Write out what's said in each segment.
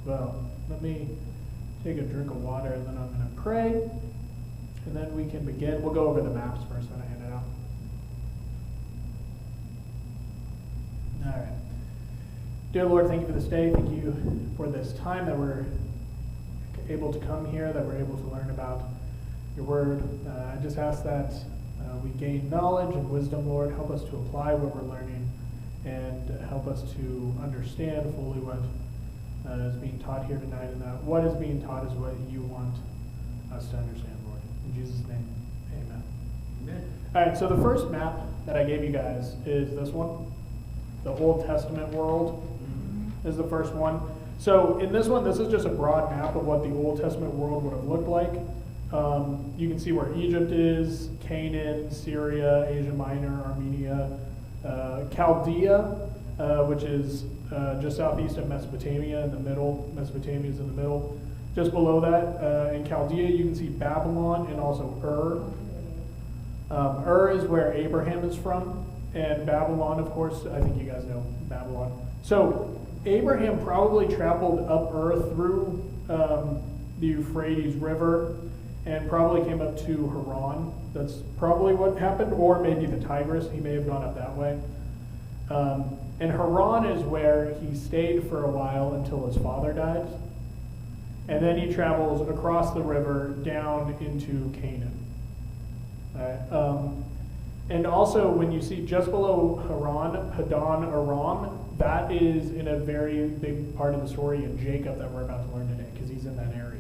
Well, let me take a drink of water, and then I'm going to pray, and then we can begin. We'll go over the maps first when I hand it out. All right. Dear Lord, thank you for this day. Thank you for this time that we're able to come here, that we're able to learn about your word. I just ask that we gain knowledge and wisdom, Lord. Help us to apply what we're learning and help us to understand fully what is being taught here tonight, and that what is being taught is what you want us to understand, Lord. In Jesus' name, amen. Amen. All right, so the first map that I gave you guys is this one. The Old Testament world is the first one. So in this one, this is just a broad map of what the Old Testament world would have looked like. You can see where Egypt is, Canaan, Syria, Asia Minor, Armenia, Chaldea, which is just southeast of Mesopotamia in the middle. Mesopotamia is in the middle. Just below that, in Chaldea, you can see Babylon and also Ur. Ur is where Abraham is from, and Babylon, of course, I think you guys know Babylon. So Abraham probably traveled up Ur through the Euphrates River and probably came up to Haran. That's probably what happened, or maybe the Tigris. He may have gone up that way. And Haran is where he stayed for a while until his father died. And then he travels across the river down into Canaan. And also, when you see just below Haran, Padan Aram, that is in a very big part of the story in Jacob that we're about to learn today, because he's in that area.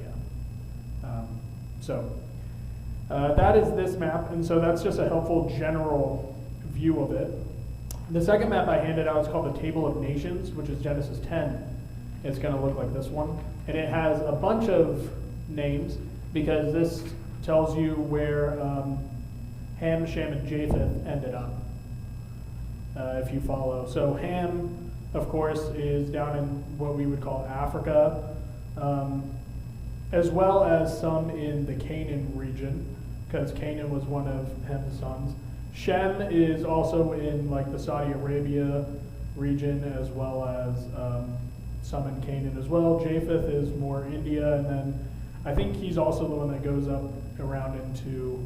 That is this map, and so that's just a helpful general view of it. The second map I handed out is called the Table of Nations, which is Genesis 10. It's going to look like this one. And it has a bunch of names, because this tells you where Ham, Shem, and Japheth ended up, if you follow. So Ham, of course, is down in what we would call Africa, as well as some in the Canaan region, because Canaan was one of Ham's sons. Shem is also in like the Saudi Arabia region, as well as some in Canaan as well. Japheth is more India, and then I think he's also the one that goes up around into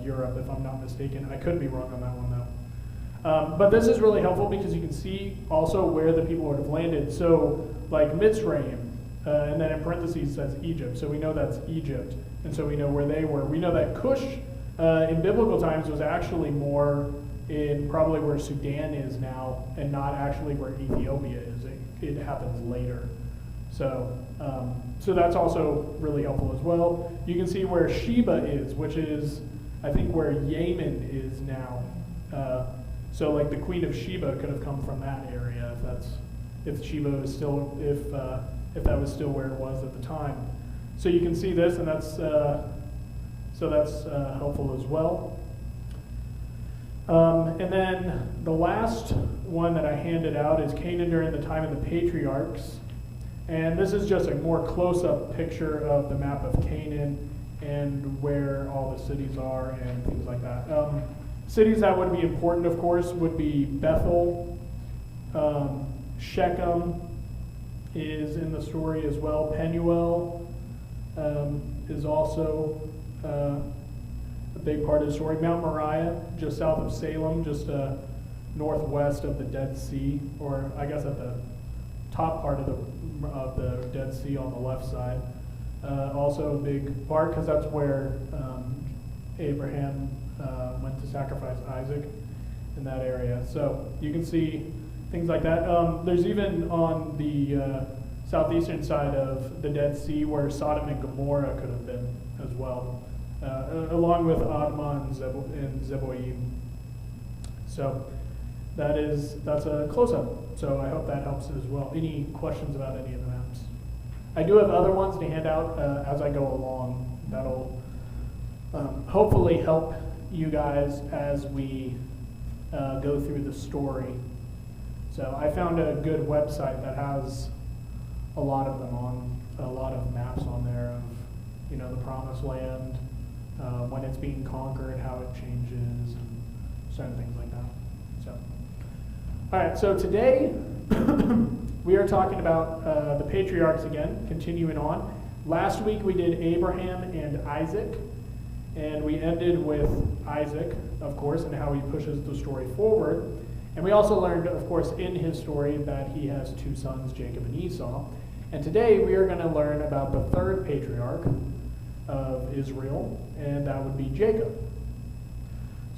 Europe, if I'm not mistaken. I could be wrong on that one though. But this is really helpful because you can see also where the people would have landed. So like Mitzrayim, and then in parentheses says Egypt. So we know that's Egypt, and so we know where they were. We know that Cush in biblical times was actually more in probably where Sudan is now, and not actually where Ethiopia is. It happens later. So that's also really helpful as well. You can see where Sheba is, which is, I think, where Yemen is now. So like the Queen of Sheba could have come from that area, if Sheba was still, if that was still where it was at the time. So you can see this, and that's helpful as well. And then the last one that I handed out is Canaan during the time of the Patriarchs. And this is just a more close-up picture of the map of Canaan and where all the cities are and things like that. Cities that would be important, of course, would be Bethel. Shechem is in the story as well. Penuel is also a big part of the story. Mount Moriah, just south of Salem, just northwest of the Dead Sea, or I guess at the top part of the Dead Sea on the left side. Also a big part, because that's where Abraham went to sacrifice Isaac, in that area. So you can see things like that. There's even on the southeastern side of the Dead Sea where Sodom and Gomorrah could have been as well, along with Admah and Zeboim. So that's a close-up. So I hope that helps as well. Any questions about any of the maps? I do have other ones to hand out as I go along. That'll hopefully help you guys as we go through the story. So I found a good website that has a lot of them on, a lot of maps on there of, the promised land, when it's being conquered, how it changes, and certain things like that. So, all right, so today We are talking about the patriarchs again, continuing on. Last week we did Abraham and Isaac, and we ended with Isaac, of course, and how he pushes the story forward. And we also learned, of course, in his story that he has two sons, Jacob and Esau. And today we are going to learn about the third patriarch of Israel, and that would be Jacob.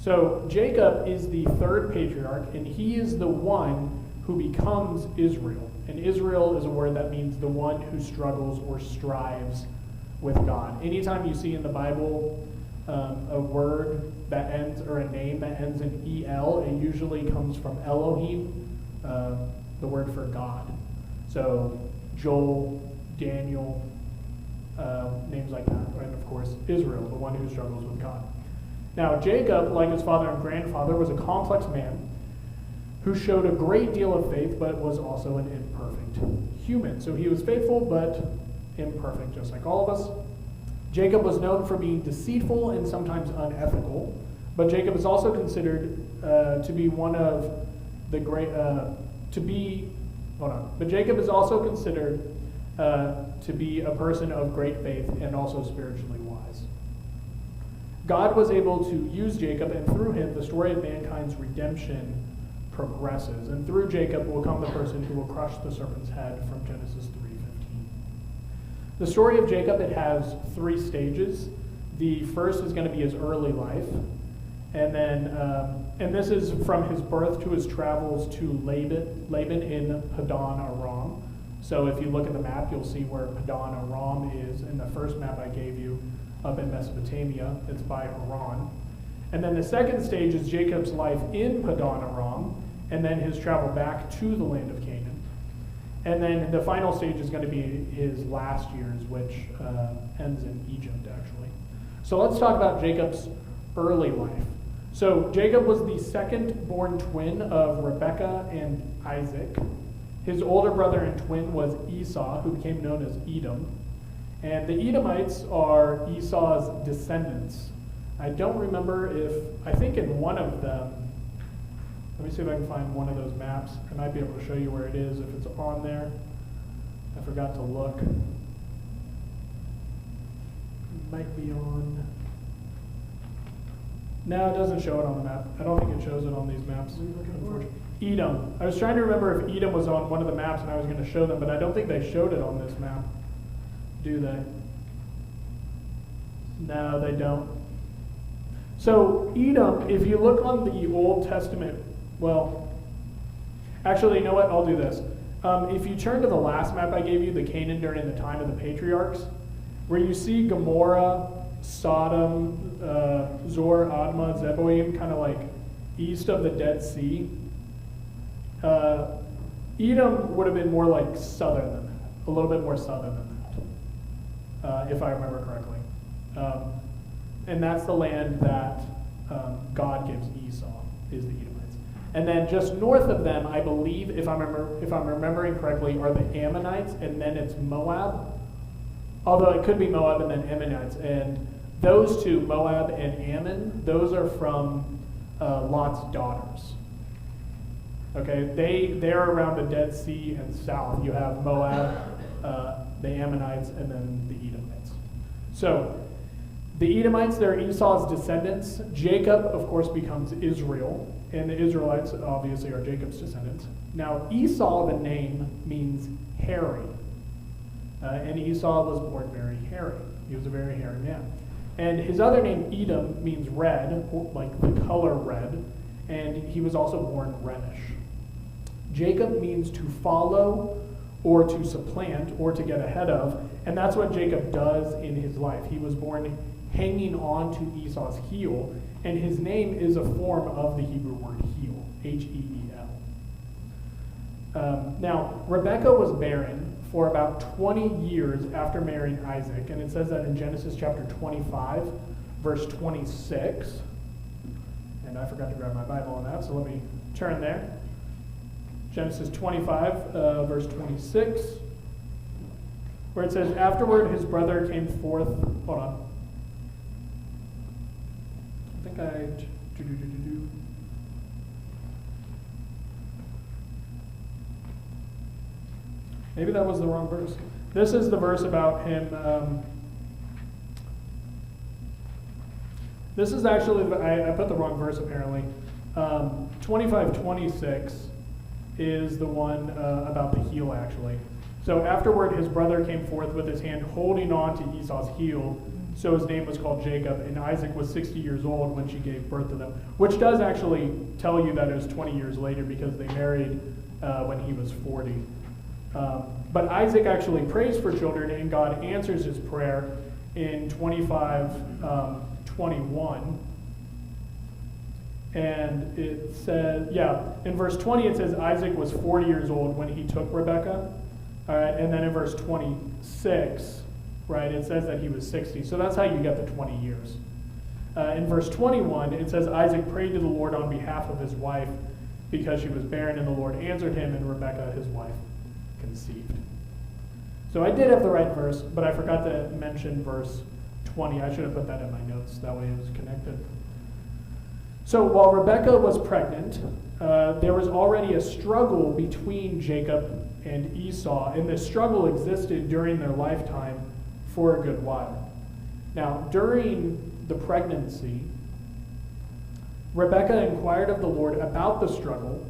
So Jacob is the third patriarch, and he is the one who becomes Israel. And Israel is a word that means the one who struggles or strives with God. Anytime you see in the Bible a word that ends, or a name that ends in EL, it usually comes from Elohim, the word for God. So Joel, Daniel, names like that, and of course Israel, the one who struggles with God. Now Jacob, like his father and grandfather, was a complex man who showed a great deal of faith, but was also an imperfect human. So he was faithful, but imperfect, just like all of us. Jacob was known for being deceitful and sometimes unethical, but Jacob is also considered to be one of the great, But Jacob is also considered to be a person of great faith and also spiritually wise. God was able to use Jacob, and through him, the story of mankind's redemption progresses. And through Jacob will come the person who will crush the serpent's head from Genesis 3:15. The story of Jacob, it has three stages. The first is going to be his early life, and then and this is from his birth to his travels to Laban in Padan Aram. So if you look at the map, you'll see where Padan Aram is in the first map I gave you up in Mesopotamia. It's by Haran. And then the second stage is Jacob's life in Padan Aram, and then his travel back to the land of Canaan. And then the final stage is going to be his last years, which ends in Egypt, actually. So let's talk about Jacob's early life. So Jacob was the second-born twin of Rebekah and Isaac. His older brother and twin was Esau, who became known as Edom. And the Edomites are Esau's descendants. I don't remember I think in one of them, let me see if I can find one of those maps. I might be able to show you where it is if it's on there. I forgot to look. It might be on. No, it doesn't show it on the map. I don't think it shows it on these maps. Edom. I was trying to remember if Edom was on one of the maps and I was going to show them, but I don't think they showed it on this map. Do they? No, they don't. So Edom, if you look on the Old Testament, well, actually, you know what? I'll do this. If you turn to the last map I gave you, the Canaan during the time of the patriarchs, where you see Gomorrah, Sodom, Zor, Admah, Zeboim, kind of like east of the Dead Sea, Edom would have been more like southern than that, a little bit more southern than that, if I remember correctly. And that's the land that God gives Esau, is the Edomites. And then just north of them, I believe, if I'm remembering correctly, are the Ammonites, and then it's Moab. Although it could be Moab and then Ammonites. And those two, Moab and Ammon, those are from Lot's daughters. Okay, they're around the Dead Sea and south. You have Moab, the Ammonites, and then the Edomites. So the Edomites, they're Esau's descendants. Jacob, of course, becomes Israel, and the Israelites obviously are Jacob's descendants. Now, Esau, the name, means hairy. And Esau was born very hairy. He was a very hairy man. And his other name, Edom, means red, like the color red, and he was also born reddish. Jacob means to follow or to supplant or to get ahead of, and that's what Jacob does in his life. He was born hanging on to Esau's heel, and his name is a form of the Hebrew word heel, H-E-E-L. Now, Rebekah was barren for about 20 years after marrying Isaac, and it says that in Genesis chapter 25, verse 26, and I forgot to grab my Bible on that, so let me turn there. Genesis 25, verse 26, where it says, afterward his brother came forth, hold on, I think Maybe that was the wrong verse. This is the verse about him. This is actually, I put the wrong verse apparently. 25:26 is the one about the heel actually. So afterward his brother came forth with his hand holding on to Esau's heel. So his name was called Jacob, and Isaac was 60 years old when she gave birth to them, which does actually tell you that it was 20 years later because they married when he was 40. But Isaac actually prays for children, and God answers his prayer in 25:21. And it says, in verse 20 it says Isaac was 40 years old when he took Rebekah. All right, and then in verse 26, right, it says that he was 60. So that's how you get the 20 years. In verse 21, it says Isaac prayed to the Lord on behalf of his wife because she was barren, and the Lord answered him, and Rebekah, his wife, conceived. So I did have the right verse, but I forgot to mention verse 20. I should have put that in my notes. That way it was connected. So while Rebekah was pregnant, there was already a struggle between Jacob and Esau, and this struggle existed during their lifetime for a good while. Now, during the pregnancy, Rebekah inquired of the Lord about the struggle,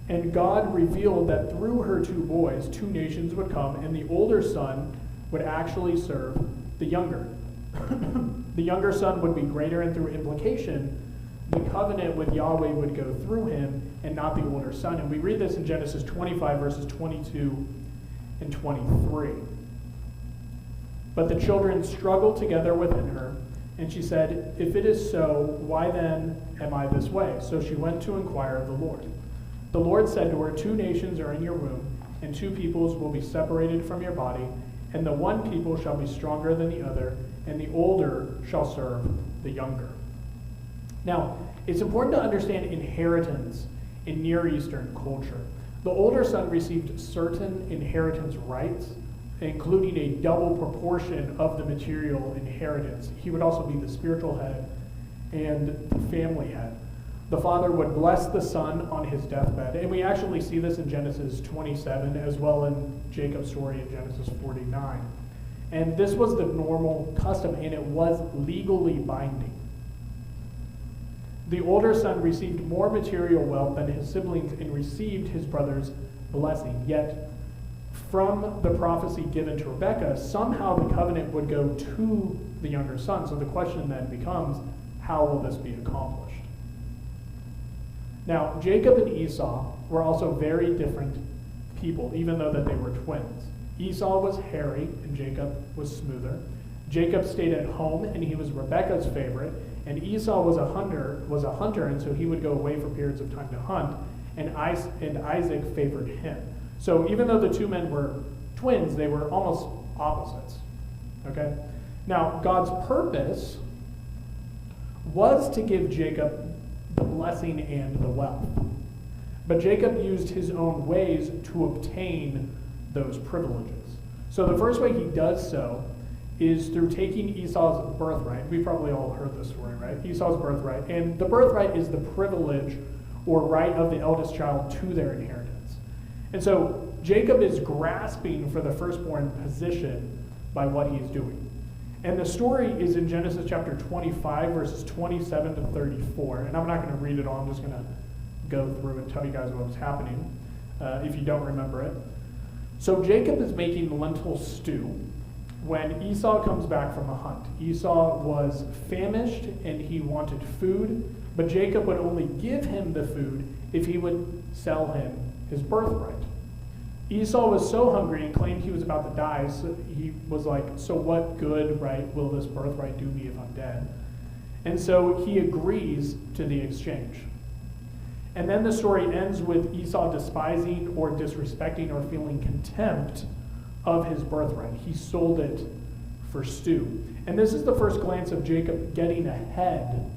and God revealed that through her two boys, two nations would come, and the older son would actually serve the younger. The younger son would be greater, and through implication, the covenant with Yahweh would go through him and not the older son. And we read this in Genesis 25, verses 22 and 23. But the children struggled together within her, and she said, "If it is so, why then am I this way?" So she went to inquire of the Lord. The Lord said to her, "Two nations are in your womb, and two peoples will be separated from your body, and the one people shall be stronger than the other, and the older shall serve the younger." Now, it's important to understand inheritance in Near Eastern culture. The older son received certain inheritance rights, including a double proportion of the material inheritance. He would also be the spiritual head and the family head. The father would bless the son on his deathbed, and we actually see this in Genesis 27 as well in Jacob's story in Genesis 49. And this was the normal custom, and it was legally binding. The older son received more material wealth than his siblings and received his brother's blessing. Yet, from the prophecy given to Rebekah, somehow the covenant would go to the younger son. So the question then becomes, how will this be accomplished? Now, Jacob and Esau were also very different people, even though that they were twins. Esau was hairy and Jacob was smoother. Jacob stayed at home and he was Rebekah's favorite, and Esau was a hunter, and so he would go away for periods of time to hunt, and Isaac favored him. So even though the two men were twins, they were almost opposites. Okay? Now, God's purpose was to give Jacob the blessing and the wealth. But Jacob used his own ways to obtain those privileges. So the first way he does so is through taking Esau's birthright. We probably all heard this story, right? Esau's birthright. And the birthright is the privilege or right of the eldest child to their inheritance. And so Jacob is grasping for the firstborn position by what he's doing. And the story is in Genesis chapter 25, verses 27 to 34. And I'm not going to read it all. I'm just going to go through and tell you guys what was happening, if you don't remember it. So Jacob is making lentil stew when Esau comes back from a hunt. Esau was famished and he wanted food, but Jacob would only give him the food if he would sell him his birthright. Esau was so hungry and claimed he was about to die, so he was like, so what good, right, will this birthright do me if I'm dead? And so he agrees to the exchange. And then the story ends with Esau despising or disrespecting or feeling contempt of his birthright. He sold it for stew. And this is the first glance of Jacob getting ahead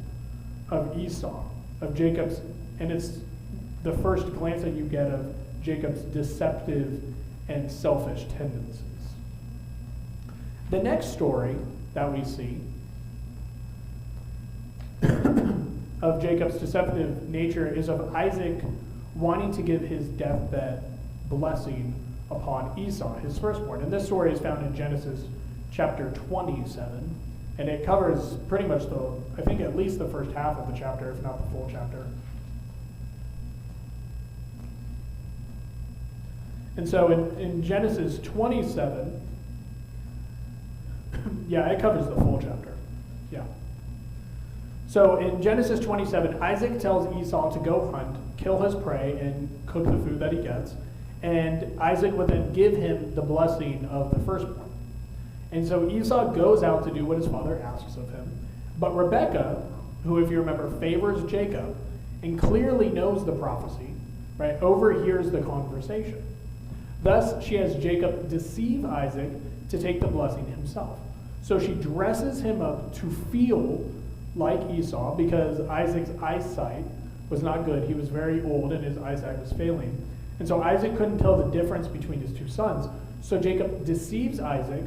of Esau, of Jacob's, and it's the first glance that you get of Jacob's deceptive and selfish tendencies. The next story that we see of Jacob's deceptive nature is of Isaac wanting to give his deathbed blessing upon Esau, his firstborn. And this story is found in Genesis chapter 27, and it covers pretty much I think at least the first half of the chapter, if not the full chapter. And so in Genesis 27, yeah, it covers the full chapter. Yeah. So in Genesis 27, Isaac tells Esau to go hunt, kill his prey, and cook the food that he gets. And Isaac would then give him the blessing of the firstborn. And so Esau goes out to do what his father asks of him. But Rebekah, who, if you remember, favors Jacob and clearly knows the prophecy, right, overhears the conversation. Thus, she has Jacob deceive Isaac to take the blessing himself. So she dresses him up to feel like Esau because Isaac's eyesight was not good. He was very old and his eyesight was failing. And so Isaac couldn't tell the difference between his two sons. So Jacob deceives Isaac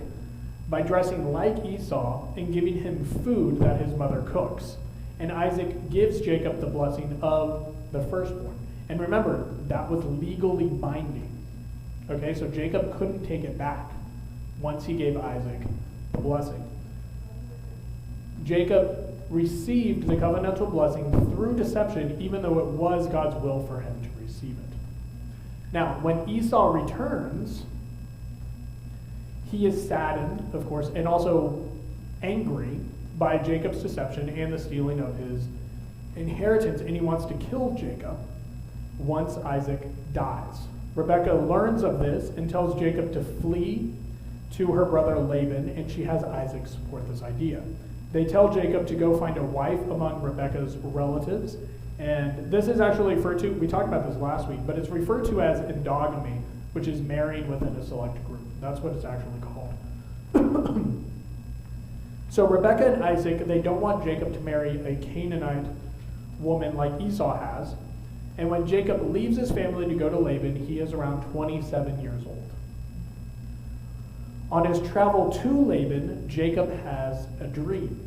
by dressing like Esau and giving him food that his mother cooks. And Isaac gives Jacob the blessing of the firstborn. And remember, that was legally binding. Okay, so Jacob couldn't take it back once he gave Isaac the blessing. Jacob received the covenantal blessing through deception, even though it was God's will for him to receive it. Now, when Esau returns, he is saddened, of course, and also angry by Jacob's deception and the stealing of his inheritance, and he wants to kill Jacob once Isaac dies. Rebekah learns of this and tells Jacob to flee to her brother Laban, and she has Isaac support this idea. They tell Jacob to go find a wife among Rebekah's relatives, and this is actually referred to, we talked about this last week, but it's referred to as endogamy, which is marrying within a select group. That's what it's actually called. So Rebekah and Isaac, they don't want Jacob to marry a Canaanite woman like Esau has. And when Jacob leaves his family to go to Laban, he is around 27 years old. On his travel to Laban, Jacob has a dream.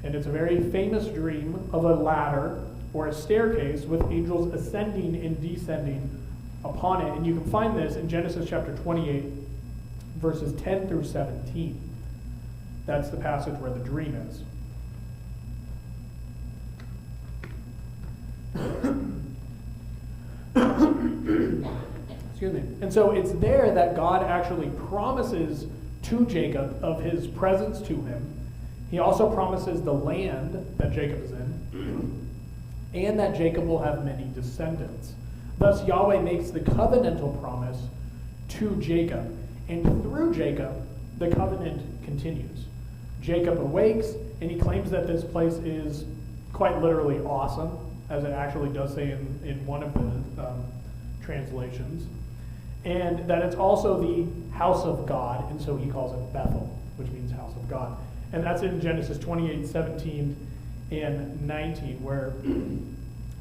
And it's a very famous dream of a ladder or a staircase with angels ascending and descending upon it. And you can find this in Genesis chapter 28, verses 10 through 17. That's the passage where the dream is. Excuse me. And so it's there that God actually promises to Jacob of his presence to him. He also promises the land that Jacob is in, and that Jacob will have many descendants. Thus, Yahweh makes the covenantal promise to Jacob, and through Jacob, the covenant continues. Jacob awakes, and he claims that this place is quite literally awesome, as it actually does say in one of the translations, and that it's also the house of God, and so he calls it Bethel, which means house of God. And that's in Genesis 28, 17 and 19, where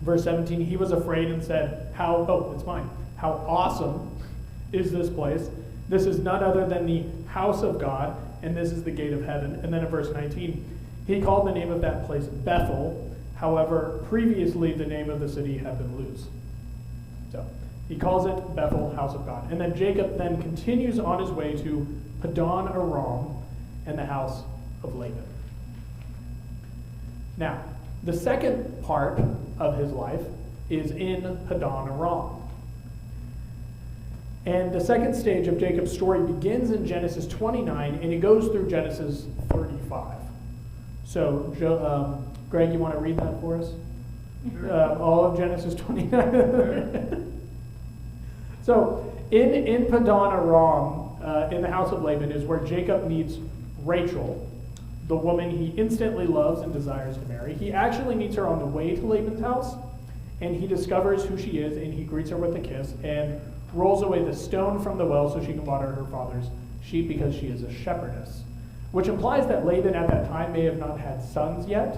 verse 17, he was afraid and said, how awesome is this place? This is none other than the house of God, and this is the gate of heaven. And then in verse 19, he called the name of that place Bethel. However, previously the name of the city had been Luz. So he calls it Bethel, house of God. And then Jacob then continues on his way to Paddan Aram and the house of Laban. Now, the second part of his life is in Paddan Aram. And the second stage of Jacob's story begins in Genesis 29, and it goes through Genesis 35. So, Greg, you want to read that for us? Sure. All of Genesis 29. So, in Paddan Aram, in the house of Laban, is where Jacob meets Rachel, the woman he instantly loves and desires to marry. He actually meets her on the way to Laban's house, and he discovers who she is, and he greets her with a kiss, and rolls away the stone from the well so she can water her father's sheep because she is a shepherdess. Which implies that Laban at that time may have not had sons yet,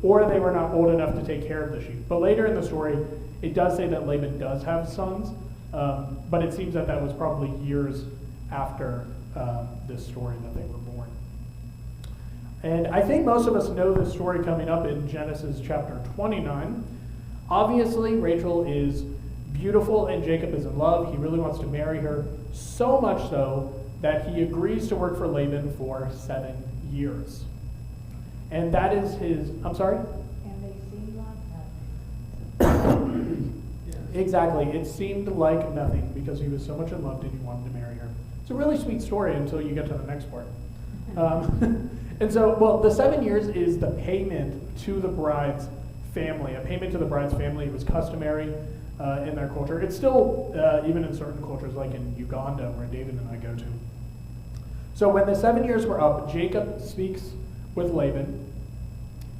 or they were not old enough to take care of the sheep. But later in the story, it does say that Laban does have sons, but it seems that that was probably years after this story that they were born. And I think most of us know this story coming up in Genesis chapter 29. Obviously, Rachel is beautiful and Jacob is in love. He really wants to marry her. so much so that he agrees to work for Laban for 7 years. And that is his, I'm sorry? And they seem like nothing. Exactly. It seemed like nothing because he was so much in love and he wanted to marry her. It's a really sweet story until you get to the next part. And so, well, the 7 years is the payment to the bride's family. A payment to the bride's family was customary in their culture. It's still, even in certain cultures, like in Uganda, where David and I go to. So when the 7 years were up, Jacob speaks with Laban,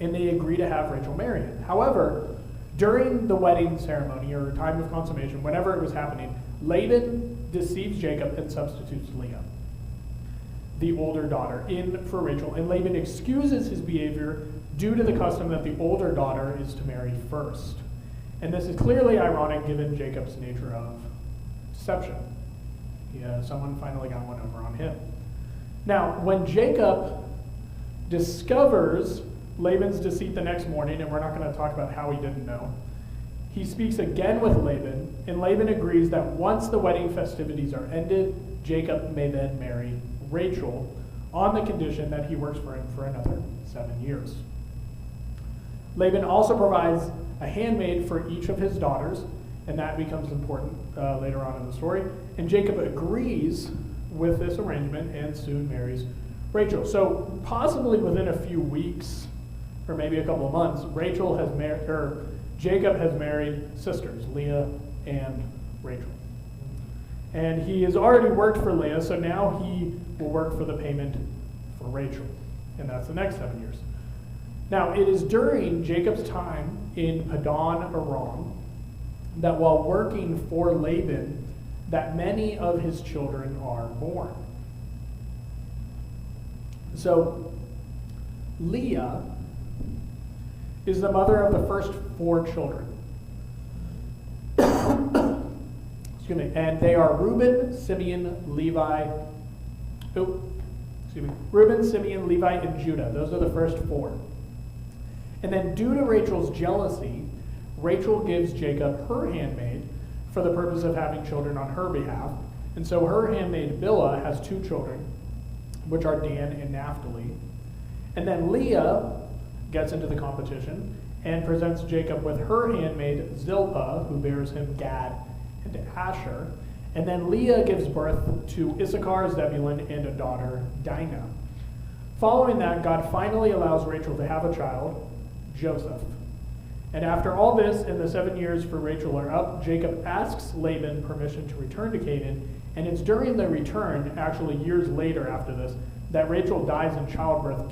and they agree to have Rachel marry him. However, during the wedding ceremony, or time of consummation, whenever it was happening, Laban deceives Jacob and substitutes Leah, the older daughter, in for Rachel. And Laban excuses his behavior due to the custom that the older daughter is to marry first. And this is clearly ironic given Jacob's nature of deception. Someone finally got one over on him. Now, when Jacob discovers Laban's deceit the next morning, and we're not going to talk about how he didn't know, he speaks again with Laban, and Laban agrees that once the wedding festivities are ended, Jacob may then marry Rachel on the condition that he works for him for another 7 years. Laban also provides a handmaid for each of his daughters, and that becomes important later on in the story. And Jacob agrees with this arrangement and soon marries Rachel. So possibly within a few weeks, or maybe a couple of months, Jacob has married sisters, Leah and Rachel. And he has already worked for Leah, so now he will work for the payment for Rachel. And that's the next 7 years. Now, it is during Jacob's time in Paddan Aram that while working for Laban, that many of his children are born. So, Leah is the mother of the first 4 children. Excuse me. And they are Reuben, Simeon, Levi, and Judah. Those are the first 4. And then due to Rachel's jealousy, Rachel gives Jacob her handmaid for the purpose of having children on her behalf. And so her handmaid Bilhah has 2 children, which are Dan and Naphtali. And then Leah gets into the competition and presents Jacob with her handmaid Zilpah, who bears him Gad and Asher. And then Leah gives birth to Issachar, Zebulun, and a daughter, Dinah. Following that, God finally allows Rachel to have a child, Joseph. And after all this, and the 7 years for Rachel are up, Jacob asks Laban permission to return to Canaan. And it's during the return, actually years later after this, that Rachel dies in childbirth,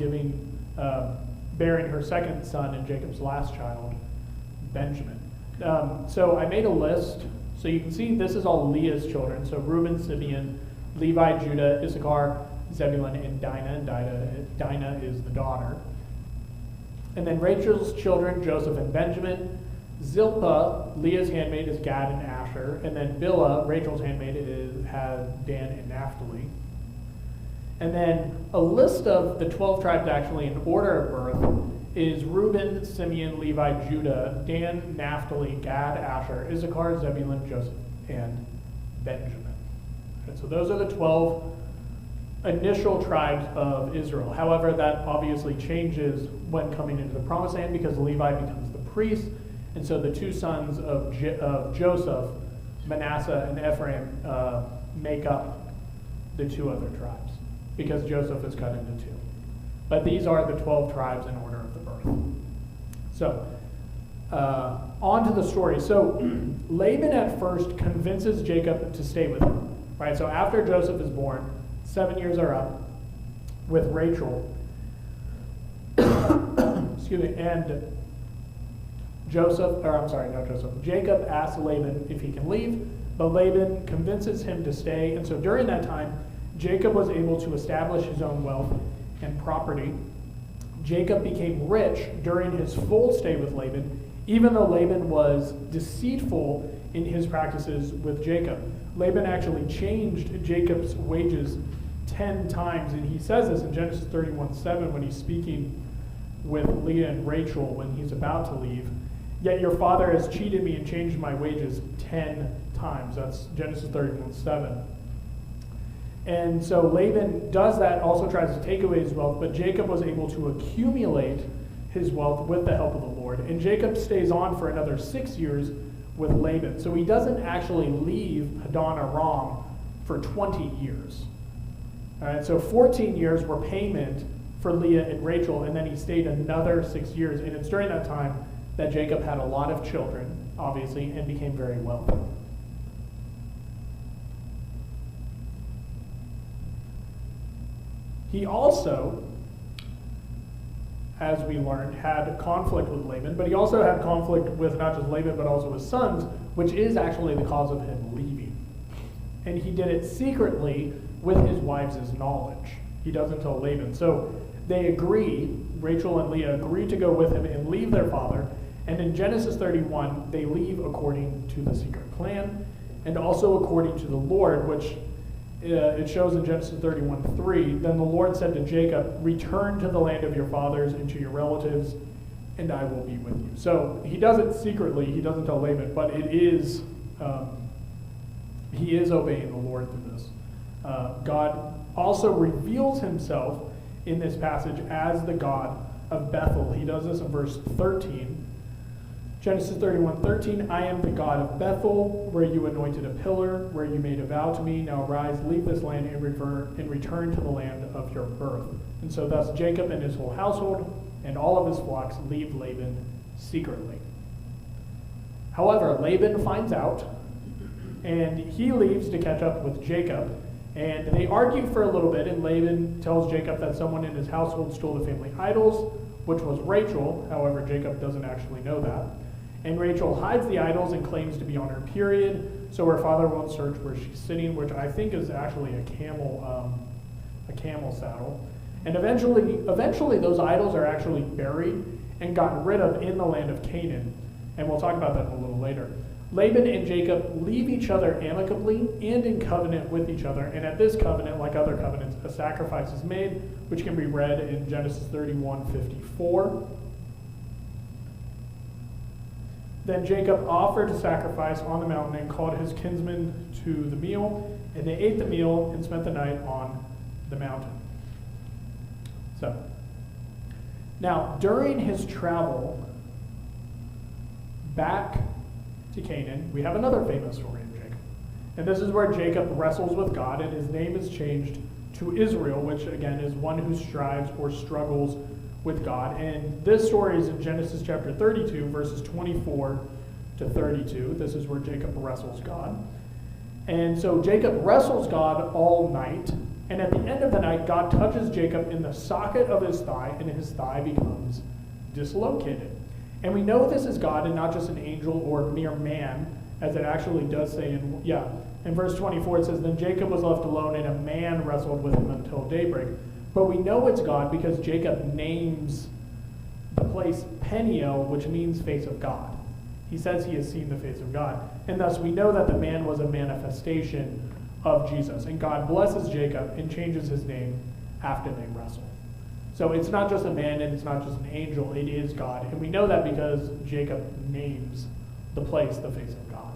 bearing her second son and Jacob's last child, Benjamin. So I made a list. So you can see this is all Leah's children. So Reuben, Simeon, Levi, Judah, Issachar, Zebulun, and Dinah. And Dinah is the daughter. And then Rachel's children, Joseph and Benjamin. Zilpah, Leah's handmaid, is Gad and Asher. And then Bilhah, Rachel's handmaid, has Dan and Naphtali. And then a list of the 12 tribes actually in order of birth is Reuben, Simeon, Levi, Judah, Dan, Naphtali, Gad, Asher, Issachar, Zebulun, Joseph, and Benjamin. And so those are the 12 initial tribes of Israel. However, that obviously changes when coming into the Promised Land because Levi becomes the priest, and so the 2 sons of Joseph, Manasseh and Ephraim, make up the 2 other tribes because Joseph is cut into 2. But these are the 12 tribes in order of the birth. So, on to the story. So, Laban at first convinces Jacob to stay with him. Right? So after Joseph is born, 7 years are up with Rachel. Excuse me, and Jacob asks Laban if he can leave, but Laban convinces him to stay. And so during that time, Jacob was able to establish his own wealth and property. Jacob became rich during his full stay with Laban, even though Laban was deceitful in his practices with Jacob. Laban actually changed Jacob's wages 10 times, and he says this in Genesis 31:7 when he's speaking with Leah and Rachel when he's about to leave. Yet your father has cheated me and changed my wages 10 times. That's Genesis 31:7. And so Laban does that, also tries to take away his wealth, but Jacob was able to accumulate his wealth with the help of the Lord. And Jacob stays on for another 6 years with Laban. So he doesn't actually leave Padan Aram for 20 years. All right, so 14 years were payment for Leah and Rachel, and then he stayed another 6 years. And it's during that time that Jacob had a lot of children, obviously, and became very wealthy. He also, as we learned, had conflict with Laban, but he also had conflict with not just Laban, but also his sons, which is actually the cause of him leaving. And he did it secretly with his wives' knowledge. He doesn't tell Laban. So they agree, Rachel and Leah agree to go with him and leave their father. And in Genesis 31, they leave according to the secret plan and also according to the Lord, which it shows in Genesis 31:3. Then the Lord said to Jacob, return to the land of your fathers and to your relatives, and I will be with you. So he does it secretly. He doesn't tell Laban, but it is, he is obeying the Lord through this. God also reveals himself in this passage as the God of Bethel. He does this in verse 13. Genesis 31:13, I am the God of Bethel, where you anointed a pillar, where you made a vow to me. Now arise, leave this land, and return to the land of your birth. And so thus Jacob and his whole household and all of his flocks leave Laban secretly. However, Laban finds out, and he leaves to catch up with Jacob. And they argue for a little bit, and Laban tells Jacob that someone in his household stole the family idols, which was Rachel. However, Jacob doesn't actually know that. And Rachel hides the idols and claims to be on her period, so her father won't search where she's sitting, which I think is actually a camel saddle. And eventually those idols are actually buried and gotten rid of in the land of Canaan. And we'll talk about that a little later. Laban and Jacob leave each other amicably and in covenant with each other. And at this covenant, like other covenants, a sacrifice is made, which can be read in Genesis 31:54. Then Jacob offered a sacrifice on the mountain and called his kinsmen to the meal, and they ate the meal and spent the night on the mountain. So, now during his travel back to Canaan, we have another famous story of Jacob. And this is where Jacob wrestles with God, and his name is changed to Israel, which again is one who strives or struggles with God. And this story is in Genesis chapter 32, verses 24 to 32. This is where Jacob wrestles God. And so Jacob wrestles God all night, and at the end of the night, God touches Jacob in the socket of his thigh, and his thigh becomes dislocated. And we know this is God and not just an angel or mere man, as it actually does say in verse 24, it says, then Jacob was left alone, and a man wrestled with him until daybreak. But we know it's God because Jacob names the place Peniel, which means face of God. He says he has seen the face of God. And thus we know that the man was a manifestation of Jesus. And God blesses Jacob and changes his name after they wrestle. So it's not just a man and it's not just an angel, it is God. And we know that because Jacob names the place the face of God.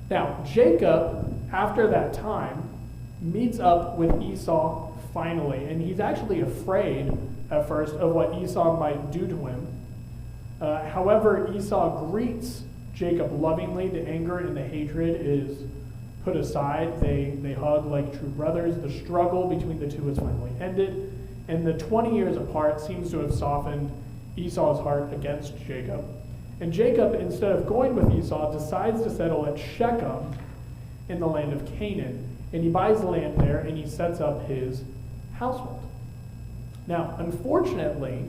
Now, Jacob, after that time, meets up with Esau finally, and he's actually afraid at first of what Esau might do to him. However, Esau greets Jacob lovingly. The anger and the hatred is put aside. They hug like true brothers. The struggle between the two is finally ended, and the 20 years apart seems to have softened Esau's heart against Jacob. And Jacob, instead of going with Esau, decides to settle at Shechem in the land of Canaan. And he buys land there, and he sets up his household. Now, unfortunately,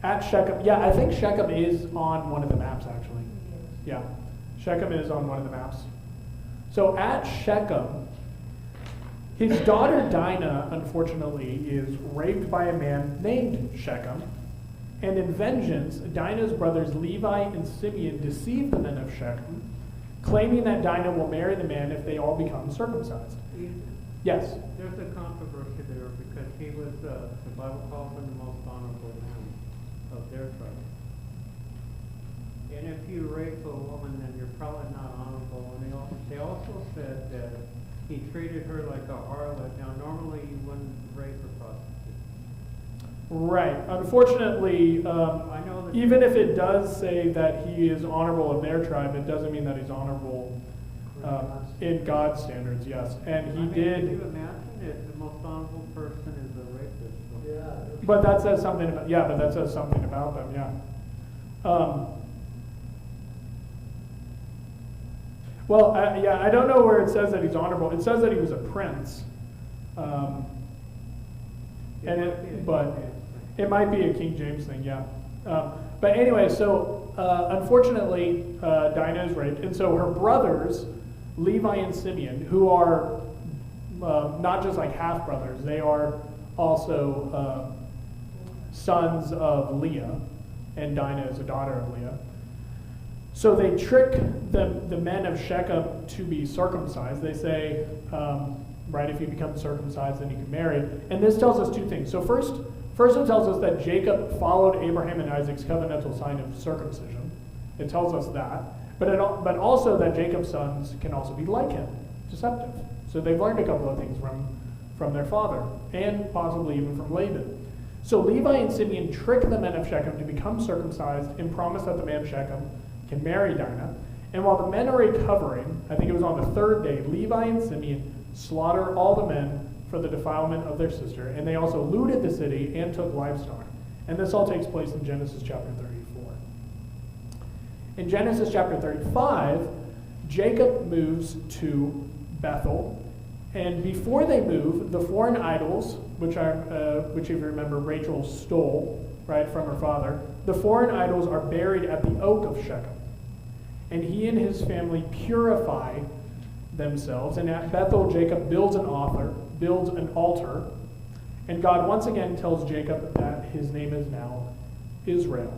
at Shechem, I think Shechem is on one of the maps, actually. Yeah, Shechem is on one of the maps. So at Shechem, his daughter Dinah, unfortunately, is raped by a man named Shechem. And in vengeance, Dinah's brothers Levi and Simeon deceive the men of Shechem, claiming that Dinah will marry the man if they all become circumcised. Yes? There's a controversy there because he was, the Bible calls him the most honorable man of their tribe. And if you rape a woman, then you're probably not honorable. And they also said that he treated her like a harlot. Now, normally you wouldn't rape a prostitute. Right. Unfortunately, I know that even if it does say that he is honorable of their tribe, it doesn't mean that he's honorable in God's standards, yes. And he did. Can you imagine if the most honorable person is a rapist? Yeah. But that says something about, yeah, but that says something about them, yeah. Well, I don't know where it says that he's honorable. It says that he was a prince. But it might be a King James thing, yeah. But anyway, so unfortunately, Dinah is raped. And so her brothers, Levi and Simeon, who are not just like half-brothers, they are also sons of Leah, and Dinah is a daughter of Leah. So they trick the men of Shechem to be circumcised. They say, right, if you become circumcised, then you can marry. And this tells us two things. So first it tells us that Jacob followed Abraham and Isaac's covenantal sign of circumcision. It tells us that. But also that Jacob's sons can also be like him, deceptive. So they've learned a couple of things from their father, and possibly even from Laban. So Levi and Simeon trick the men of Shechem to become circumcised and promise that the man of Shechem can marry Dinah. And while the men are recovering, I think it was on the third day, Levi and Simeon slaughter all the men for the defilement of their sister, and they also looted the city and took livestock. And this all takes place in Genesis chapter 34. In Genesis chapter 35, Jacob moves to Bethel, and before they move, the foreign idols, which if you remember, Rachel stole, right, from her father, the foreign idols are buried at the oak of Shechem. And he and his family purify themselves. And at Bethel, Jacob builds an altar. And God once again tells Jacob that his name is now Israel.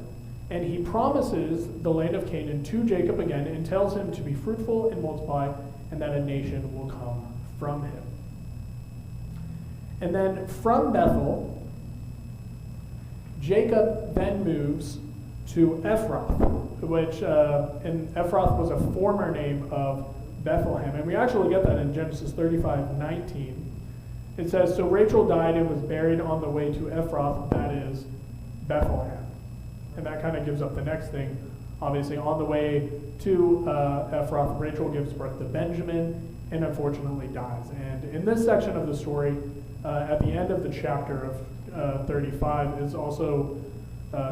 And he promises the land of Canaan to Jacob again and tells him to be fruitful and multiply, and that a nation will come from him. And then from Bethel, Jacob then moves to Ephrath, which, and Ephrath was a former name of Bethlehem. And we actually get that in Genesis 35:19. It says, so Rachel died and was buried on the way to Ephrath, that is Bethlehem. And that kind of gives up the next thing. Obviously, on the way to Ephrath, Rachel gives birth to Benjamin and unfortunately dies. And in this section of the story, at the end of the chapter of 35, is also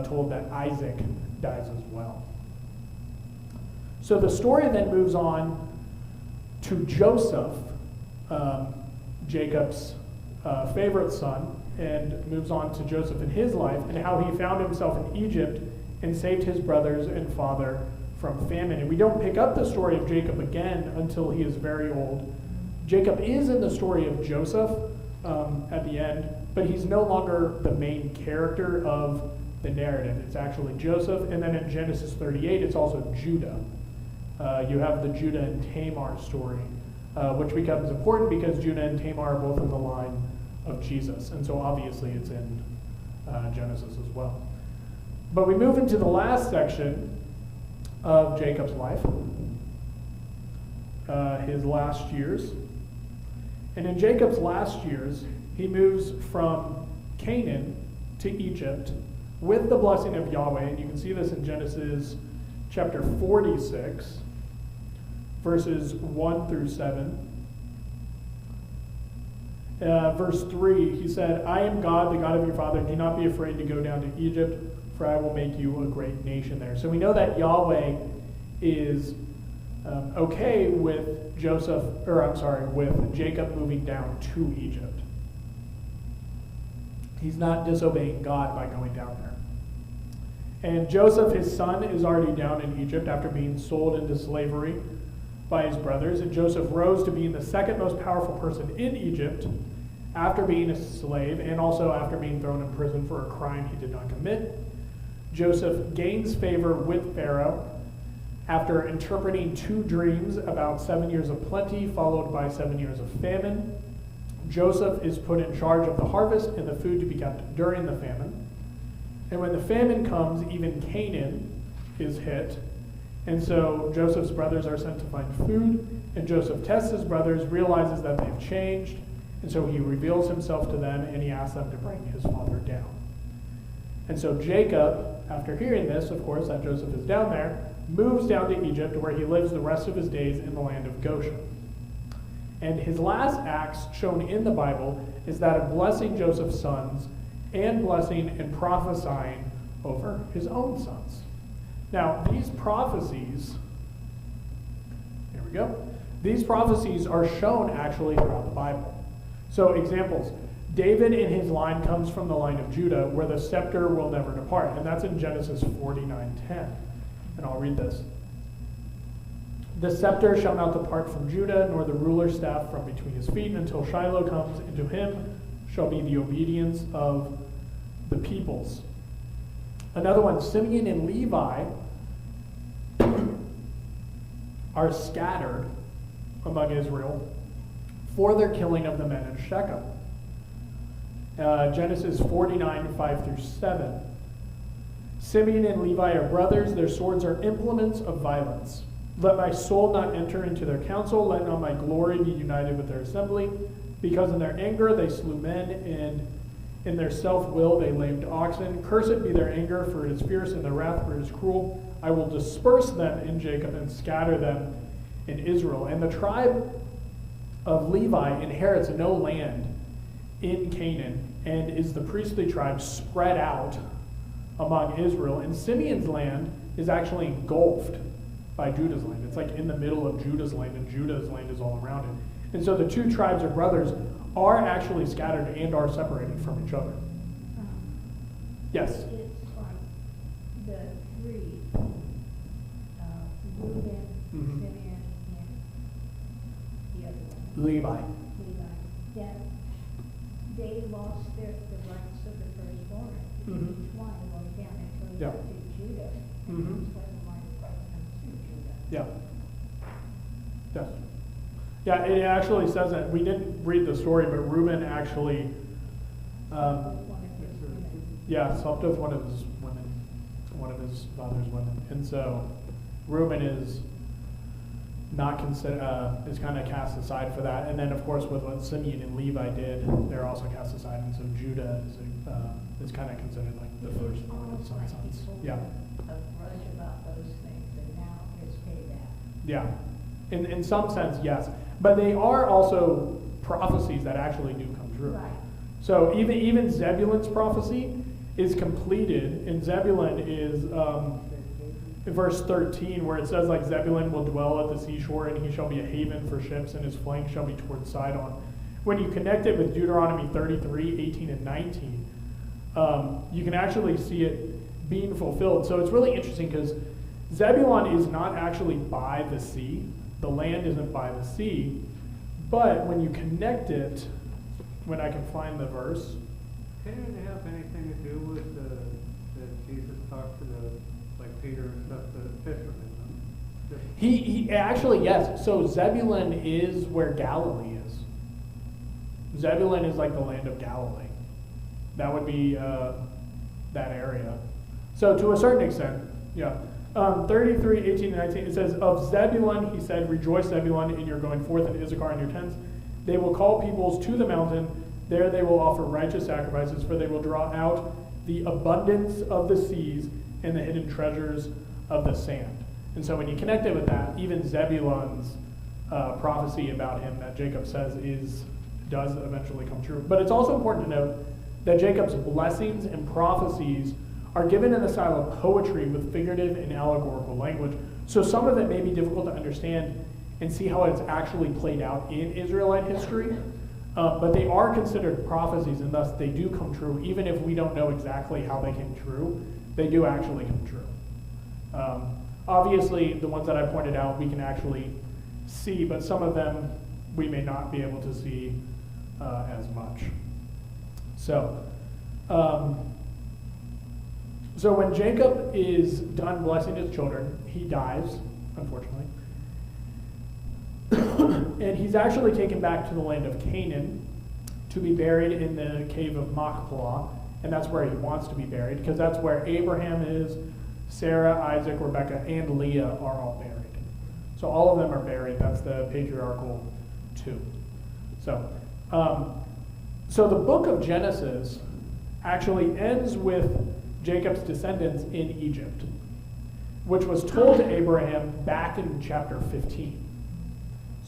told that Isaac dies as well. So the story then moves on to Joseph, Jacob's favorite son, and moves on to Joseph in his life and how he found himself in Egypt and saved his brothers and father from famine. And we don't pick up the story of Jacob again until he is very old. Jacob is in the story of Joseph at the end, but he's no longer the main character of the narrative. It's actually Joseph, and then in Genesis 38, it's also Judah. You have the Judah and Tamar story, which becomes important because Judah and Tamar are both in the line of Jesus, and so obviously it's in Genesis as well. But we move into the last section of Jacob's life, his last years. And in Jacob's last years, he moves from Canaan to Egypt with the blessing of Yahweh, and you can see this in Genesis chapter 46, verses 1 through 7. Verse 3, he said, I am God, the God of your father. Do not be afraid to go down to Egypt, for I will make you a great nation there. So we know that Yahweh is okay with with Jacob moving down to Egypt. He's not disobeying God by going down there. And Joseph, his son, is already down in Egypt after being sold into slavery by his brothers. And Joseph rose to being the second most powerful person in Egypt after being a slave and also after being thrown in prison for a crime he did not commit. Joseph gains favor with Pharaoh after interpreting 2 dreams about 7 years of plenty followed by 7 years of famine. Joseph is put in charge of the harvest and the food to be kept during the famine. And when the famine comes, even Canaan is hit. And so Joseph's brothers are sent to find food, and Joseph tests his brothers, realizes that they've changed, and so he reveals himself to them, and he asks them to bring his father down. And so Jacob, after hearing this, of course, that Joseph is down there, moves down to Egypt, where he lives the rest of his days in the land of Goshen. And his last acts shown in the Bible is that of blessing Joseph's sons and blessing and prophesying over his own sons. Now, these prophecies, here we go, these prophecies are shown actually throughout the Bible. So examples, David in his line comes from the line of Judah, where the scepter will never depart, and that's in Genesis 49:10. And I'll read this. The scepter shall not depart from Judah, nor the ruler's staff from between his feet, until Shiloh comes, and to him shall be the obedience of the peoples. Another one, Simeon and Levi are scattered among Israel for their killing of the men in Shechem. Genesis 49:5-7. Simeon and Levi are brothers, their swords are implements of violence. Let my soul not enter into their counsel, let not my glory be united with their assembly, because in their anger they slew men, and in their self-will they lamed oxen. Cursed be their anger, for it is fierce, and their wrath, for it is cruel. I will disperse them in Jacob and scatter them in Israel. And the tribe of Levi inherits no land in Canaan, and is the priestly tribe spread out among Israel. And Simeon's land is actually engulfed by Judah's land. It's like in the middle of Judah's land, and Judah's land is all around it. And so the two tribes of brothers are actually scattered and are separated from each other. Yes? It's like the three, Reuben, Simeon, and the other one. Levi. That they lost the rights of the firstborn. Each one went down until Yeah. to Judah. Mhm. That's why the line of Christ comes through Judah. Yeah. Yes. Yeah, it actually says that. We didn't read the story, but Reuben actually, One of his women. yeah, slept with one of his women, one of his father's women. And so Reuben is not is kind of cast aside for that. And then, of course, with what Simeon and Levi did, they're also cast aside. And so Judah is kind of considered like the firstborn of some Like sons. people Yeah. A grudge about those things, and now it's payback. Yeah. In some sense, yes. But they are also prophecies that actually do come true. Right. So even Zebulun's prophecy is completed, and Zebulun is in verse 13, where it says, like, Zebulun will dwell at the seashore, and he shall be a haven for ships, and his flank shall be toward Sidon. When you connect it with Deuteronomy 33:18 and 19, you can actually see it being fulfilled. So it's really interesting because Zebulun is not actually by the sea. The land isn't by the sea. But when you connect it, when I can find the verse, Didn't it have anything to do with that Jesus talked to like Peter and stuff, the fishermen? he actually, yes. So Zebulun is where Galilee is. Zebulun is like the land of Galilee. That would be that area. So to a certain extent, yeah. 33:18 and 19, it says, of Zebulun, he said, rejoice, Zebulun, in your going forth, and Issachar in your tents. They will call peoples to the mountain. There they will offer righteous sacrifices, for they will draw out the abundance of the seas and the hidden treasures of the sand. And so when you connect it with that, even Zebulun's prophecy about him that Jacob says does eventually come true. But it's also important to note that Jacob's blessings and prophecies are given in the style of poetry with figurative and allegorical language. So some of it may be difficult to understand and see how it's actually played out in Israelite history. But they are considered prophecies, and thus they do come true. Even if we don't know exactly how they came true, they do actually come true. Obviously, the ones that I pointed out, we can actually see, but some of them we may not be able to see as much. So when Jacob is done blessing his children, he dies, unfortunately. And he's actually taken back to the land of Canaan to be buried in the cave of Machpelah, and that's where he wants to be buried, because that's where Abraham is, Sarah, Isaac, Rebekah, and Leah are all buried. So all of them are buried. That's the patriarchal two. So, so the book of Genesis actually ends with Jacob's descendants in Egypt, which was told to Abraham back in chapter 15.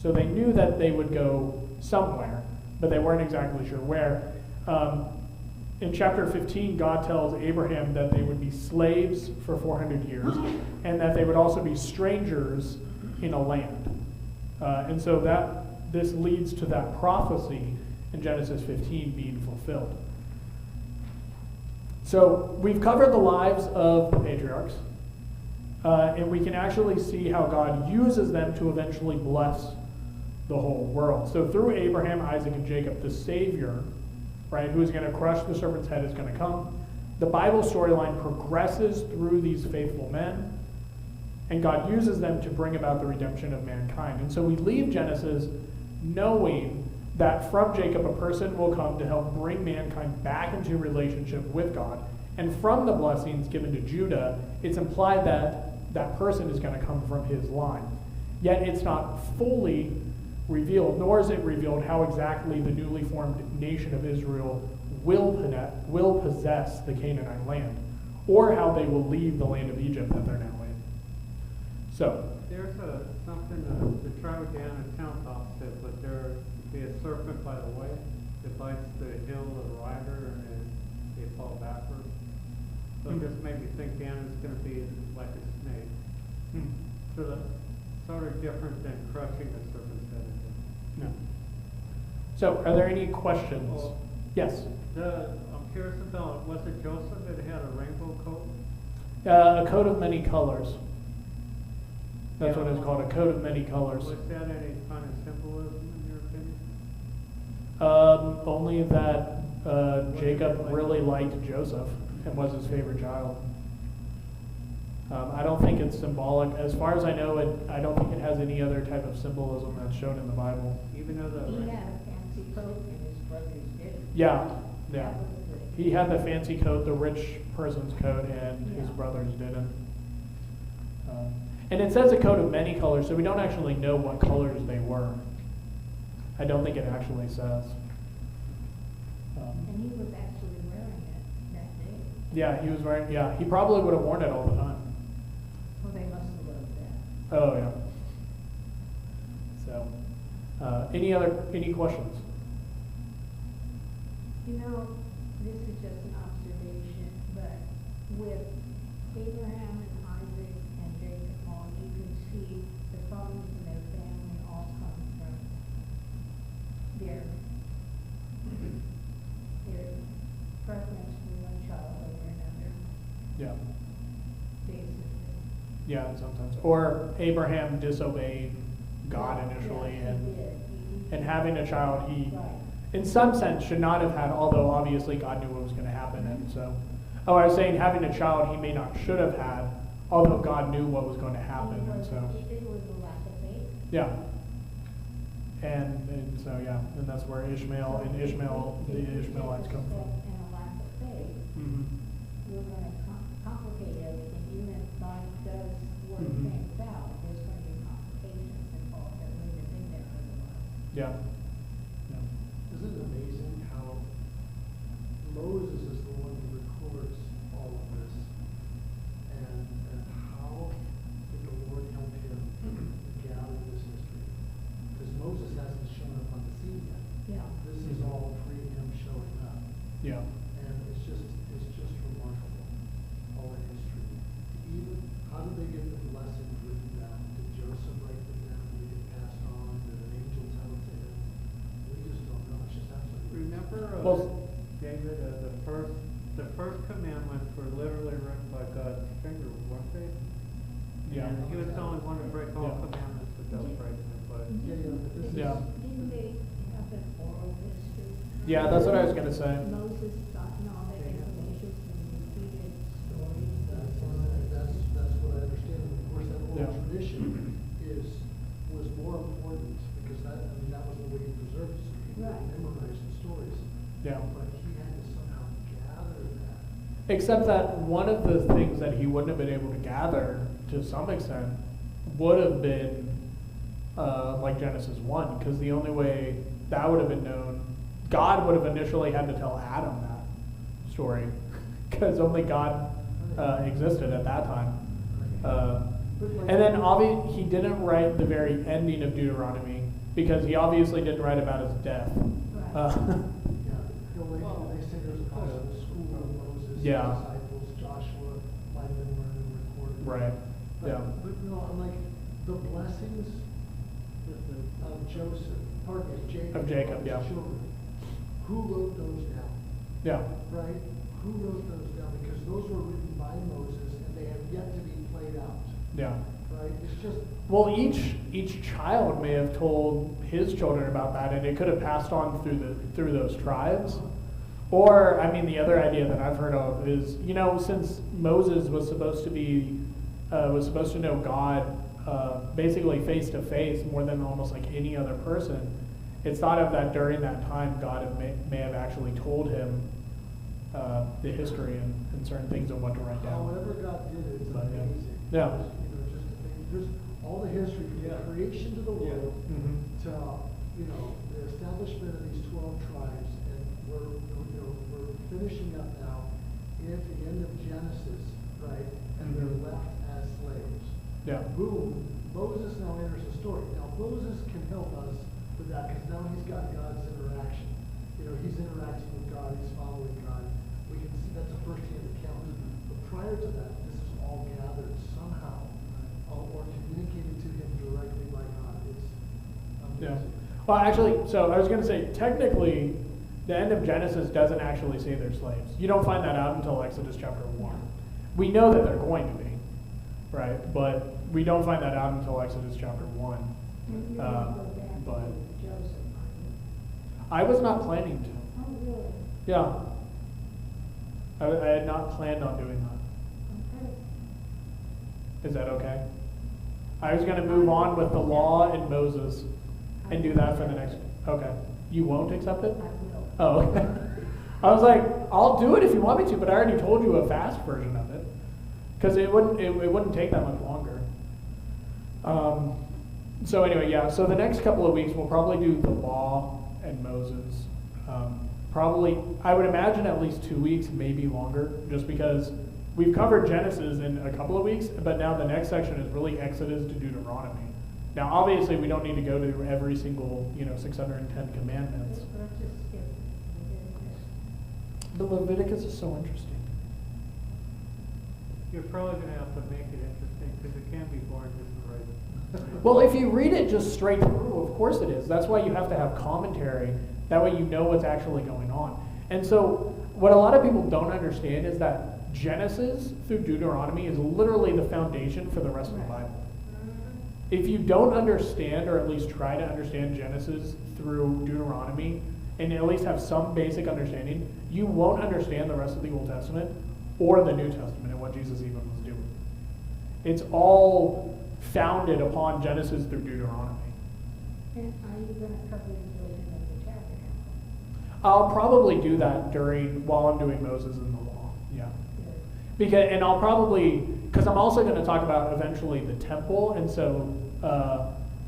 So they knew that they would go somewhere, but they weren't exactly sure where. In chapter 15, God tells Abraham that they would be slaves for 400 years, and that they would also be strangers in a land. And so this leads to that prophecy in Genesis 15 being fulfilled. So we've covered the lives of the patriarchs, and we can actually see how God uses them to eventually bless the whole world. So through Abraham, Isaac, and Jacob, the Savior, right, who is going to crush the serpent's head, is going to come. The Bible storyline progresses through these faithful men, and God uses them to bring about the redemption of mankind. And so we leave Genesis knowing that from Jacob a person will come to help bring mankind back into relationship with God. And from the blessings given to Judah, it's implied that that person is going to come from his line. Yet it's not fully revealed, nor is it revealed how exactly the newly formed nation of Israel will possess the Canaanite land, or how they will leave the land of Egypt that they're now in. So There's something the tribe of Dan and town opposite, but there would be a serpent by the way that bites the heel of the rider and they fall backwards. So it just made me think Dan is going to be like a snake. So that's sort of different than crushing a serpent's head. no. So are there any questions? Well, Yes. I'm curious about, was it Joseph that had a rainbow coat? A coat of many colors. That's Yeah. what it's called, a coat of many colors. Was that any kind of symbolism in your opinion? Only that Jacob really liked Joseph and was his favorite child. I don't think it's symbolic. As far as I know, I don't think it has any other type of symbolism that's shown in the Bible. Even though the He had a fancy coat and his brothers didn't. Yeah. That was the- He had the fancy coat, the rich person's coat, and his Yeah. brothers didn't. And it says a coat of many colors, so we don't actually know what colors they were. I don't think it actually says. And he was actually wearing it that day. Yeah, he was wearing. Yeah, he probably would have worn it all the time. Well, they must have loved that. Oh yeah. So, any questions? You know, this is just an observation, but with Abraham and Isaac and Jacob all, you can see the problems in their family all come from their preference for one child over another, Yeah. basically. Yeah, sometimes. Or Abraham disobeyed God initially, Yes, he and did. and having a child, he, Right. in some sense, should not have had. Although obviously God knew what was going to happen, and so. Oh, I was saying having a child he may not should have had, although God knew what was going to happen, and so. It was a lack of faith. Yeah. And so yeah, and that's where Ishmael and Ishmael, the Ishmaelites come from. And a lack of faith, Mm-hmm. we're gonna complicate everything, even if God does work Mhm. things out, there's gonna be complications involved that wouldn't have been there otherwise. Yeah. Yeah. Isn't it amazing how Moses is the one who records all of this? And how did the Lord help him gather this history? Because Moses hasn't shown up on the scene yet. Yeah. This is all pre him showing up. Yeah. And it's just remarkable, all that history. Even, how did they get the blessings written down? Did Joseph write them down? Did it get passed on? Did an angel tell it to him? We just don't know. It's just absolutely. Remember, Well- David, the first commandments were literally written by God's finger, weren't they? Yeah. And he was the only one to break all Yeah. commandments without breaking it, but. But this is. Yeah. Didn't they have an oral history? Yeah, that's what I was gonna say. Moses got all that information from repeated stories. That's what I understand. Of course, that Yeah. oral tradition was more important because that was the way he preserved history. He Right. memorized the stories. Yeah. But he had to somehow gather that Except that one of the things that he wouldn't have been able to gather, to some extent, would have been like Genesis 1, because the only way that would have been known, God would have initially had to tell Adam that story, because only God existed at that time. And then he didn't write the very ending of Deuteronomy, because he obviously didn't write about his death. Right. They say there's a possible school of Moses, Yeah. disciples, Joshua, might have been learned and recorded. Right. Yeah. But I'm like, the blessings of Joseph, pardon me, Jacob, yeah. his children, who wrote those down? Yeah. Right? Who wrote those down? Because those were written by Moses and they have yet to be played out. Yeah. Right? It's just. Well, each child may have told his children about that, and it could have passed on through those tribes. Or, I mean, the other idea that I've heard of is, since Moses was supposed to know God basically face to face more than almost like any other person, it's thought of that during that time God may have actually told him the history and certain things and what to write down. However God did it, it's But, yeah. amazing. Yeah. Just to think, there's all the history from the creation to the world Mhm. to the establishment of these 12 tribes, and we're finishing up now at the end of Genesis, right? And they're Mhm. left as slaves. Yeah. Boom, Moses now enters the story. Now Moses can help us with that because now he's got God's interaction. He's interacting with God, he's following God. We can see that's a first-hand account. But prior to that, this is all gathered somehow or communicated to him directly by God. It's Yeah. amazing. Well, actually, so I was going to say, technically, the end of Genesis doesn't actually say they're slaves. You don't find that out until Exodus chapter 1. We know that they're going to be, right? But we don't find that out until Exodus chapter 1. And you're gonna go back but to Joseph, aren't I was not planning to. you? Oh, really? Yeah. I had not planned on doing that. Okay. Is that okay? I was going to move on with the law and Moses and do that for the next. Okay. You won't accept it? I will. Oh, okay. I was like, I'll do it if you want me to, but I already told you a fast version of it, because it wouldn't take that much longer. So anyway, yeah. So the next couple of weeks we'll probably do the law and Moses. Probably, I would imagine at least 2 weeks, maybe longer, just because we've covered Genesis in a couple of weeks, but now the next section is really Exodus to Deuteronomy. Now, obviously, we don't need to go to every single, 610 commandments. Let's just skip Leviticus. But Leviticus is so interesting. You're probably gonna have to make it interesting, because it can be boring just to write. Well, if you read it just straight through, of course it is. That's why you have to have commentary. That way you know what's actually going on. And so, what a lot of people don't understand is that Genesis through Deuteronomy is literally the foundation for the rest of the Bible. If you don't understand, or at least try to understand Genesis through Deuteronomy, and at least have some basic understanding, you won't understand the rest of the Old Testament or the New Testament and what Jesus even was doing. It's all founded upon Genesis through Deuteronomy. And are you gonna cover the building of the tabernacle? I'll probably do that while I'm doing Moses and the law. Yeah. Good. And I'll probably, because I'm also going to talk about eventually the temple, and so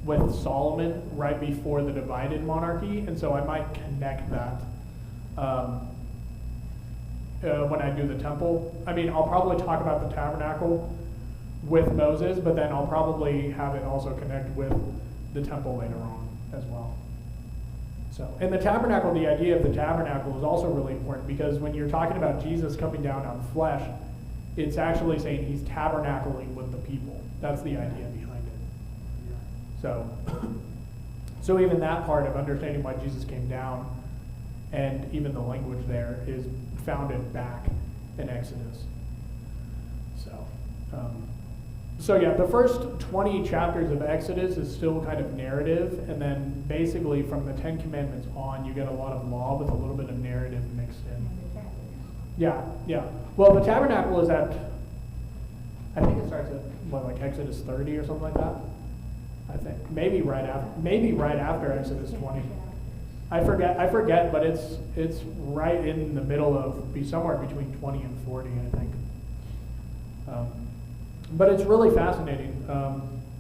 with Solomon right before the divided monarchy, and so I might connect that when I do the temple. I mean, I'll probably talk about the tabernacle with Moses, but then I'll probably have it also connect with the temple later on as well. So, and the tabernacle, the idea of the tabernacle is also really important, because when you're talking about Jesus coming down on flesh, it's actually saying he's tabernacling with the people. That's the idea behind it. So even that part of understanding why Jesus came down, and even the language there, is founded back in Exodus. So yeah, the first 20 chapters of Exodus is still kind of narrative, and then basically from the 10 Commandments on, you get a lot of law with a little bit of narrative mixed in. And the tabernacle. Yeah. Well, the tabernacle is at, I think it starts at, like Exodus 30 or something like that? I think. Maybe right after Exodus 20. I forget, but it's right in the middle of, be somewhere between 20 and 40, I think. But it's really fascinating,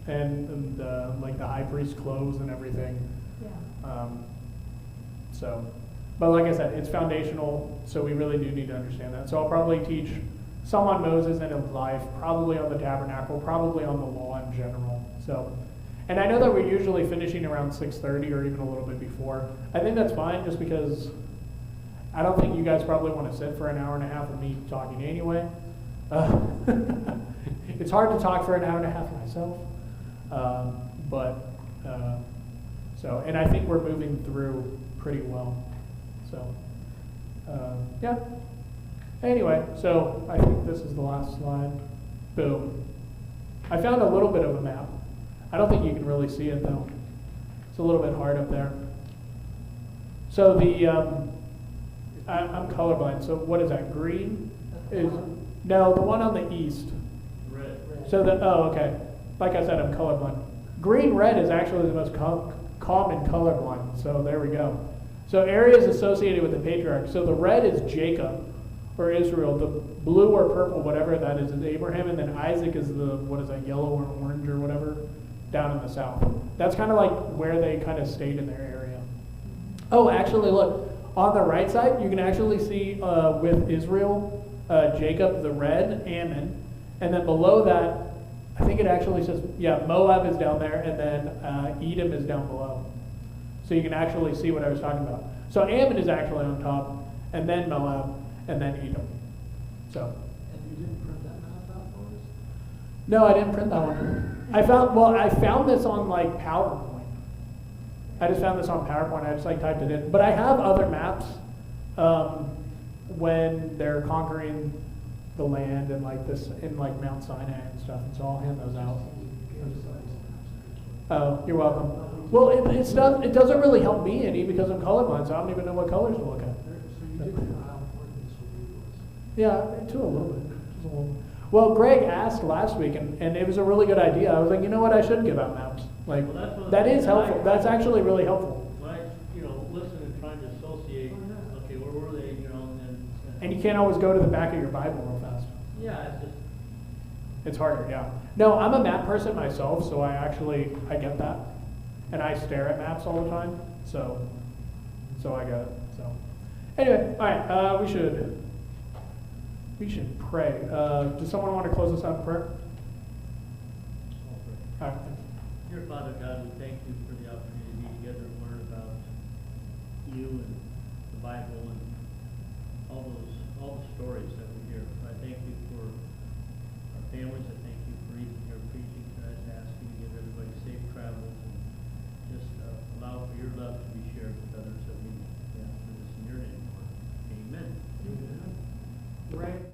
and like the high priest clothes and everything. Yeah. So, but like I said, it's foundational, so we really do need to understand that. So I'll probably teach some on Moses and his life, probably on the tabernacle, probably on the law in general. So, and I know that we're usually finishing around 6:30 or even a little bit before. I think that's fine, just because I don't think you guys probably want to sit for an hour and a half of me talking anyway. It's hard to talk for an hour and a half myself, so, and I think we're moving through pretty well. So, yeah. Anyway, so I think this is the last slide. Boom. I found a little bit of a map. I don't think you can really see it though. It's a little bit hard up there. So I'm colorblind. So what is that? Green is no, the one on the east. Red. So okay. Like I said, I'm colorblind. Green, red is actually the most common colorblind. So there we go. So areas associated with the patriarchs. So the red is Jacob or Israel. The blue or purple, whatever that is Abraham, and then Isaac is the, what is that, yellow or orange or whatever, down in the south. That's kind of like where they kind of stayed in their area. Oh, actually, look, on the right side, you can actually see with Israel, Jacob, the red, Ammon, and then below that, I think it actually says, yeah, Moab is down there, and then Edom is down below. So you can actually see what I was talking about. So Ammon is actually on top, and then Moab, and then Edom. So. And you didn't print that map out for us? No, I didn't print that one. I found this on like PowerPoint. I just found this on PowerPoint. I just like typed it in. But I have other maps when they're conquering the land and like this in like Mount Sinai and stuff. And so I'll hand those out. Oh, you're welcome. Well, it doesn't really help me any because I'm colorblind, so I don't even know what colors to look at. So you did file for this with us? Yeah, to a little bit. Just a little. Well, Greg asked last week, and it was a really good idea. I was like, you know what, I should give out maps. Like, Well, that is helpful. That's actually really helpful. When I, listen and trying to associate, okay, where were they, And you can't always go to the back of your Bible real fast. yeah, it's just, It's harder, yeah. No, I'm a map person myself, so I get that. And I stare at maps all the time, so I get it. So anyway, all right, we should pray. Does someone want to close us out in prayer? All right. dear Father God, we thank you for the opportunity to be together and learn about you and the Bible and all the stories that we hear. I thank you for our families. I thank you for even your preaching. I just ask you to give everybody safe travels and just allow for your love to be shared with others that we ask for this in your name, Lord. Amen. Right.